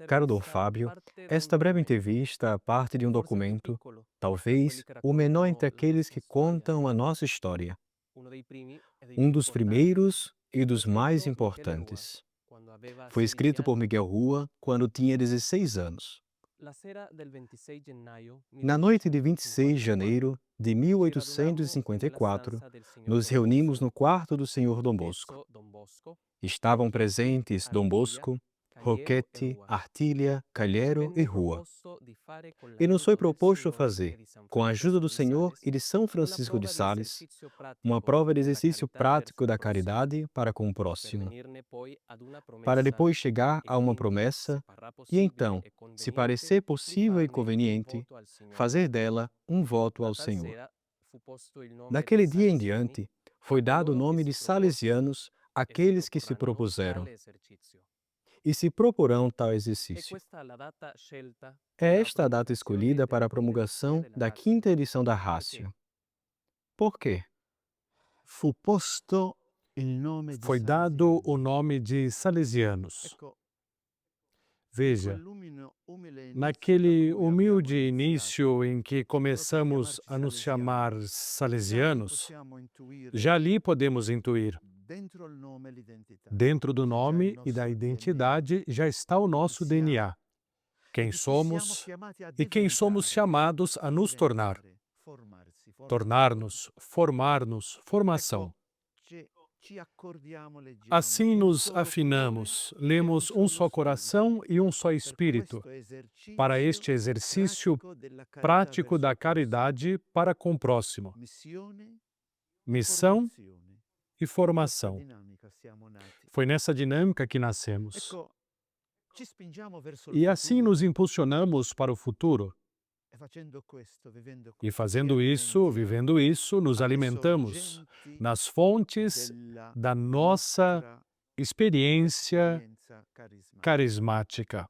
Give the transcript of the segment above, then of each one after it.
Caro Dom Fábio, esta breve entrevista parte de um documento, talvez o menor entre aqueles que contam a nossa história, um dos primeiros e dos mais importantes. Foi escrito por Miguel Rua quando tinha 16 anos. Na noite de 26 de janeiro de 1854, nos reunimos no quarto do Senhor Dom Bosco. Estavam presentes Dom Bosco, Roquette, Artilha, Calhero e Rua. E nos foi proposto fazer, com a ajuda do Senhor e de São Francisco de Sales, uma prova de exercício prático da caridade para com o próximo, para depois chegar a uma promessa e então, se parecer possível e conveniente, fazer dela um voto ao Senhor. Daquele dia em diante, foi dado o nome de Salesianos àqueles que se propuseram e se proporão tal exercício. É esta a data escolhida para a promulgação da quinta edição da Ratio. Por quê? Fu posto il nome di Foi dado Salesiano. o nome de Salesianos. Ecco, Veja, quell'umile inizio naquele da cui humilde abbiamo início em que começamos a nos chamar Salesianos, já ali podemos intuir. dentro il nome l'identità. Dentro do Già il nome e nostro da DNA. identidade já está o nosso Chi siamo DNA. Quem e di chi siamo somos chiamati a e quem somos diventare, chamados a nos tornar. formarsi, Tornar-nos, formar-nos, formação. ci accordiamo, leggiamo Assim un nos solo afinamos, cuore e lemos um só solo coração e um só per espírito, questo para este exercício pratico della carità prático verso da il prossimo. caridade para com o próximo. Missione, Missão formazione. e Questa formação. dinamica siamo nati. Foi nessa dinâmica que nascemos. Ecco, ci spingiamo verso il E assim futuro nos impulsionamos para o futuro. e facendo questo, vivendo E questo, fazendo ci isso, alimentiamo vivendo isso, nos alle alimentamos sorgenti nas fontes della da nossa nostra experiência esperienza carismatica. carismática.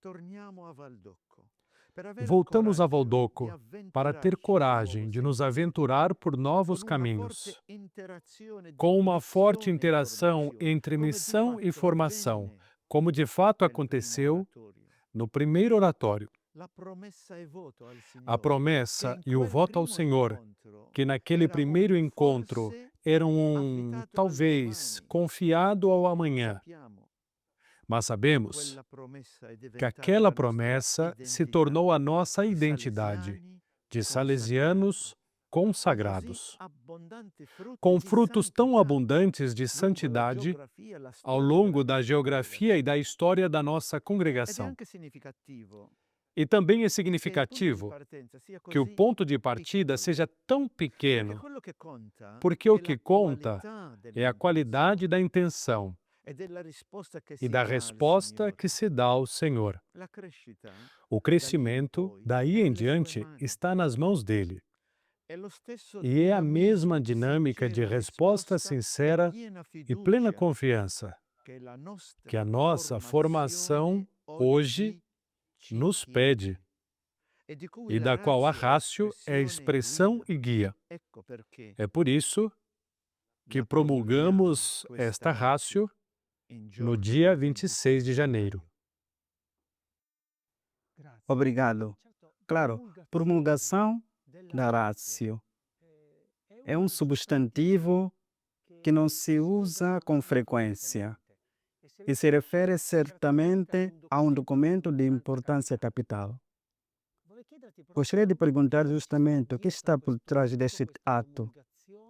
Torniamo a Valdocco per aver Voltamos a coraggio Valdoco di para ter avventurarci coragem nuovo de nos sentiero, aventurar por novos con una caminhos, forte interazione di com uma forte missione e interação formazione, entre come di missão e fatto formação, avvenne como de fato nel primo aconteceu oratorio. no primeiro oratório. La promessa e voto al A Signore, promessa che in e o quel voto ao primo Senhor, incontro que naquele era primeiro un encontro forse era affidato al talvez domani. confiado ao amanhã, Sappiamo mas che sabemos quella promessa è que diventata aquela la nostra promessa se identità tornou a nossa di identidade salesiani de consacrati, salesianos con così consagrados, abbondanti frutti com di frutos tão santità abundantes de lungo la santidade geografia e la ao storia longo della da nostra geografia e da congregazione. história da nossa Ed è congregação. anche significativo E também é che il punto di significativo partenza sia que o così ponto de partida piccolo, seja tão perché pequeno, quello che conta porque è o la que conta qualità é a qualidade dell'intenzione da intenção e della risposta che e si da dà al resposta que Signore. se dá ao Senhor. La crescita, O da lì in crescimento, poi, daí è em nelle sue diante, mani. está nas mãos dele. È lo stesso E é a dinamismo mesma di dinâmica de sincera resposta risposta e sincera piena e plena fiducia confiança che la que a nostra nossa formação formazione hoje oggi ci nos pede chiede e di cui e la da qual a ratio è rácio é espressione expressão e guida. e guia. Ecco perché É por isso que la promulghiamo promulgamos questa esta ratio rácio in no giorno dia 26 26 de janeiro. Obrigado. Claro, promulgação da ratio é um substantivo que não se usa com frequência e se refere certamente a um documento de importância capital. Gostaria de perguntar justamente o que está por trás deste ato,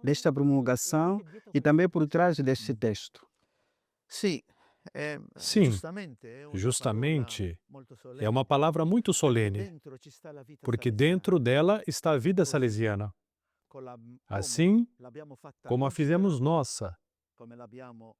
desta promulgação e também por trás deste texto. Sì, Sim, giustamente è una justamente parola molto é uma solenne, palavra muito perché solene, dentro ci sta la vita porque salesiana. dentro dela está a vida Così, salesiana. come Assim l'abbiamo fatta como a nostra, fizemos nossa, come abbiamo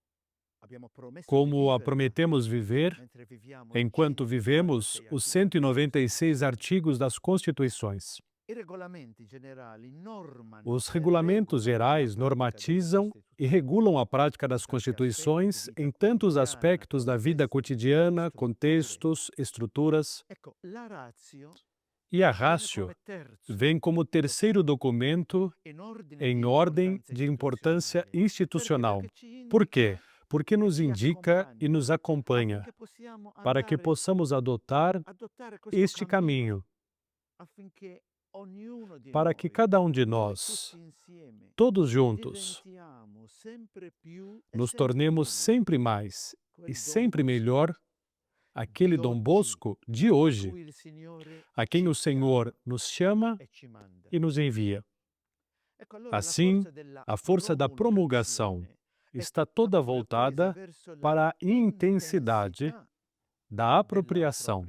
promesso di como a viverla, prometemos viver, mentre viviamo enquanto i vivemos 196 os articoli. 196 artigos das Constituições. I regolamenti generali normano Os e regulamentos regolano la gerais pratica delle normatizam e Costituzioni regulam a prática das in tanti aspetti Constituições di vita em tantos quotidiana, aspectos da vida contesti, cotidiana, strutture. contextos, estruturas, Ecco, la ratio e a viene rácio come terzo vem como terceiro documento in ordine em di ordem importanza de importância istituzionale. Perché? institucional. Perché ci Por indica quê? porque nos indica e nos acompanha, para que possamos adotar este caminho, para que cada um de nós, todos juntos, nos tornemos sempre mais e sempre melhor aquele Dom Bosco de hoje, a quem o Senhor nos chama e nos envia. Assim, a força da promulgação está toda voltada para a intensidade da apropriação,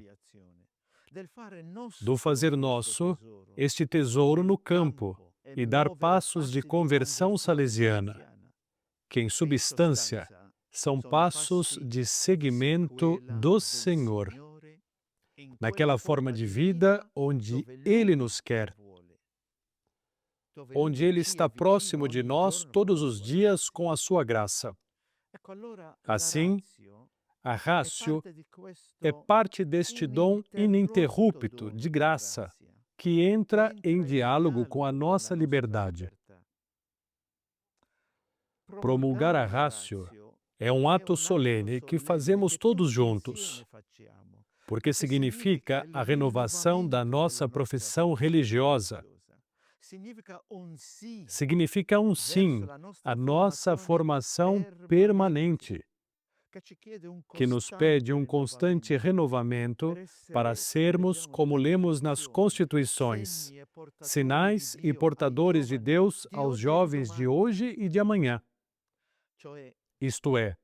do fazer nosso este tesouro no campo e dar passos de conversão salesiana, que em substância são passos de seguimento do Senhor, naquela forma de vida onde Ele nos quer, onde Ele está próximo de nós todos os dias com a sua graça. Assim, a ratio é parte deste dom ininterrupto de graça que entra em diálogo com a nossa liberdade. Promulgar a ratio é um ato solene que fazemos todos juntos, porque significa a renovação da nossa profissão religiosa. Significa um sim à nossa formação permanente, que nos pede um constante renovamento para sermos, como lemos nas Constituições, sinais e portadores de Deus aos jovens de hoje e de amanhã. Isto é,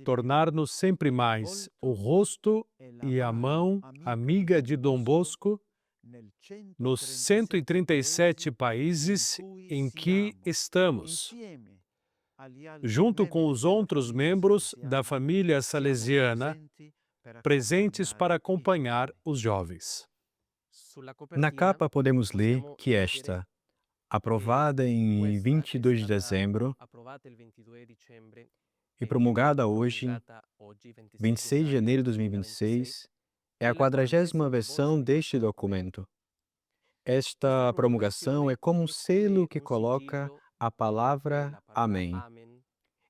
tornar-nos sempre mais o rosto e a mão amiga de Dom Bosco nos 137 países em que estamos, junto com os outros membros da família salesiana presentes para acompanhar os jovens. Na capa podemos ler que aprovada em 22 de dezembro e promulgada hoje, 26 de janeiro de 2026, é a 40ª versão deste documento. Esta promulgação é como um selo que coloca a palavra Amém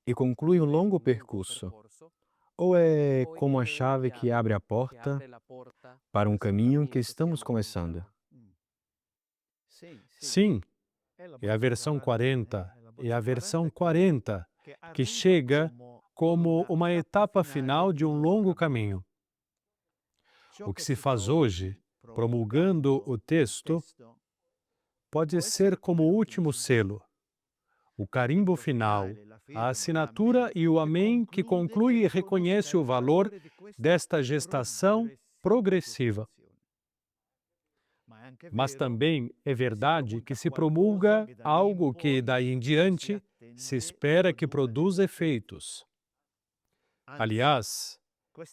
e conclui um longo percurso, ou é como a chave que abre a porta para um caminho que estamos começando. Sim, é a versão 40, é a versão 40 que chega como uma etapa final de um longo caminho. O que se faz hoje, promulgando o texto, pode ser como o último selo, o carimbo final, a assinatura e o amém que conclui e reconhece o valor desta gestação progressiva. Mas também é verdade que se promulga algo que, daí em diante, se espera que produza efeitos. Aliás,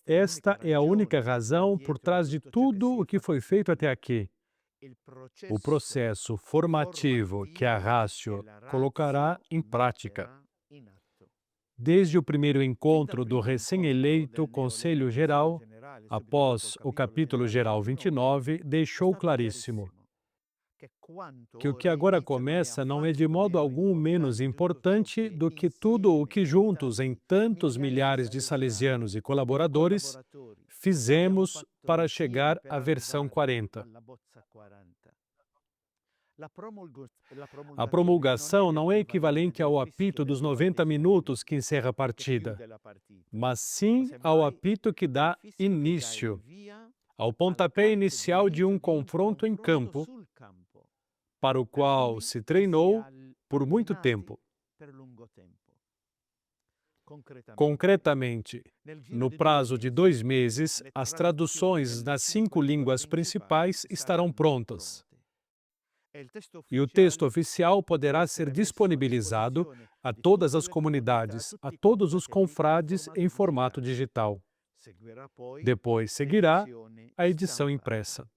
esta é a única razão por trás de tudo o que foi feito até aqui. O processo formativo que a ratio colocará em prática. Desde o primeiro encontro do recém-eleito Conselho Geral, após o capítulo geral 29, deixou claríssimo que o que agora começa não é de modo algum menos importante do que tudo o que juntos, em tantos milhares de salesianos e colaboradores, fizemos para chegar à versão 40. A promulgação não é equivalente ao apito dos 90 minutos que encerra a partida, mas sim ao apito que dá início, ao pontapé inicial de um confronto em campo, para o qual se treinou por muito tempo. Concretamente, no prazo de 2 meses, as traduções nas 5 línguas principais estarão prontas. E o texto oficial poderá ser disponibilizado a todas as comunidades, a todos os confrades em formato digital. Depois seguirá a edição impressa.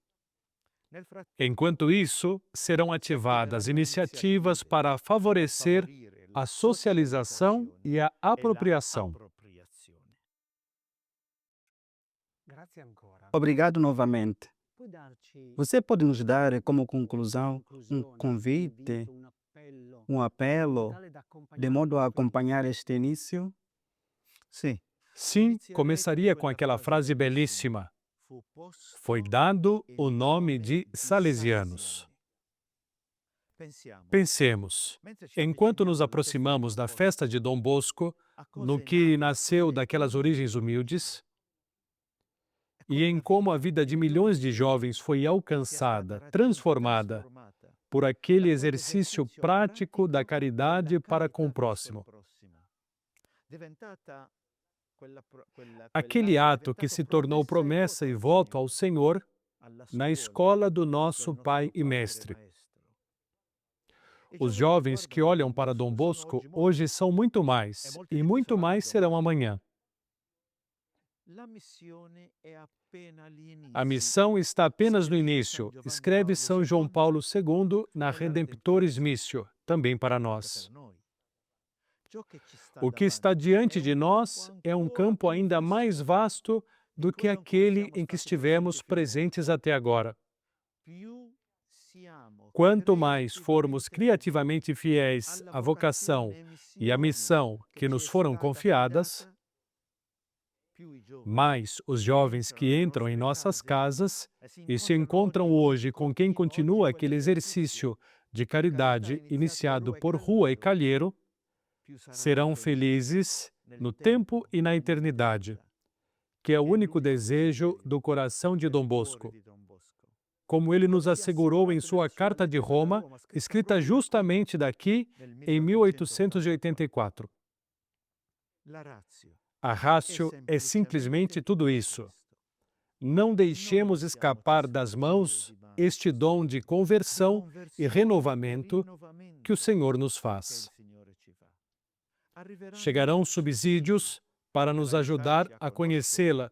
Enquanto isso, serão ativadas iniciativas para favorecer a socialização e a apropriação. Obrigado novamente. Você pode nos dar como conclusão um convite, um apelo de modo a acompanhar este início? Sì. Sim, começaria com aquela frase belíssima: foi dado o nome de Salesianos. Pensemos, enquanto nos aproximamos da festa de Dom Bosco, no que nasceu daquelas origens humildes, e em como a vida de milhões de jovens foi alcançada, transformada por aquele exercício prático da caridade para com o próximo. Aquele ato que se tornou promessa e voto ao Senhor na escola do nosso Pai e Mestre. Os jovens que olham para Dom Bosco hoje são muito mais, e muito mais serão amanhã. A missão está apenas no início, escreve São João Paulo II na Redemptoris Missio, também para nós. O que está diante de nós é um campo ainda mais vasto do que aquele em que estivemos presentes até agora. Quanto mais formos criativamente fiéis à vocação e à missão que nos foram confiadas, mais os jovens que entram em nossas casas e se encontram hoje com quem continua aquele exercício de caridade iniciado por Rua e Calheiro, serão felizes no tempo e na eternidade, que é o único desejo do coração de Dom Bosco. Como ele nos assegurou em sua Carta de Roma, escrita justamente daqui em 1884. A ratio é simplesmente tudo isso. Não deixemos escapar das mãos este dom de conversão e renovamento que o Senhor nos faz. Chegarão subsídios para nos ajudar a conhecê-la.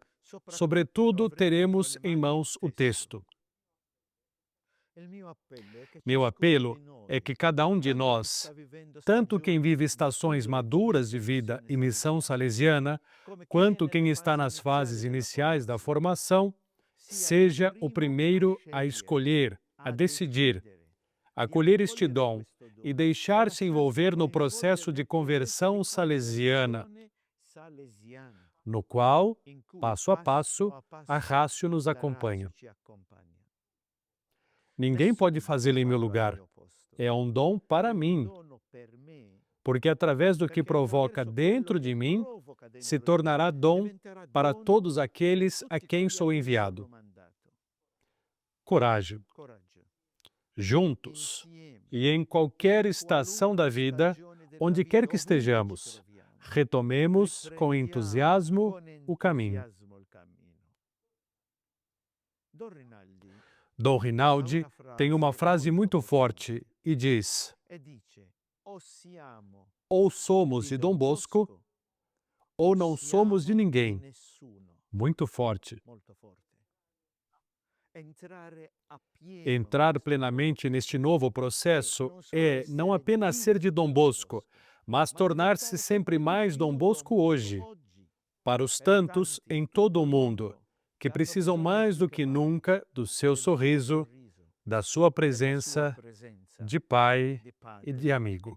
Sobretudo, teremos em mãos o texto. Meu apelo é que cada um de nós, tanto quem vive estações maduras de vida e missão salesiana, quanto quem está nas fases iniciais da formação, seja o primeiro a escolher, a decidir, acolher este dom e deixar-se envolver no processo de conversão salesiana, no qual, passo a passo, a ratio nos acompanha. Ninguém pode fazê-lo em meu lugar. É um dom para mim, porque através do que provoca dentro de mim, se tornará dom para todos aqueles a quem sou enviado. Coragem. Juntos, e em qualquer estação da vida, onde quer que estejamos, retomemos com entusiasmo o caminho. Dom Rinaldi tem uma frase muito forte e diz: ou somos de Dom Bosco, ou não somos de ninguém. Muito forte. Entrar plenamente neste novo processo é não apenas ser de Dom Bosco, mas tornar-se sempre mais Dom Bosco hoje, para os tantos em todo o mundo, que precisam mais do que nunca do seu sorriso, da sua presença de pai e de amigo.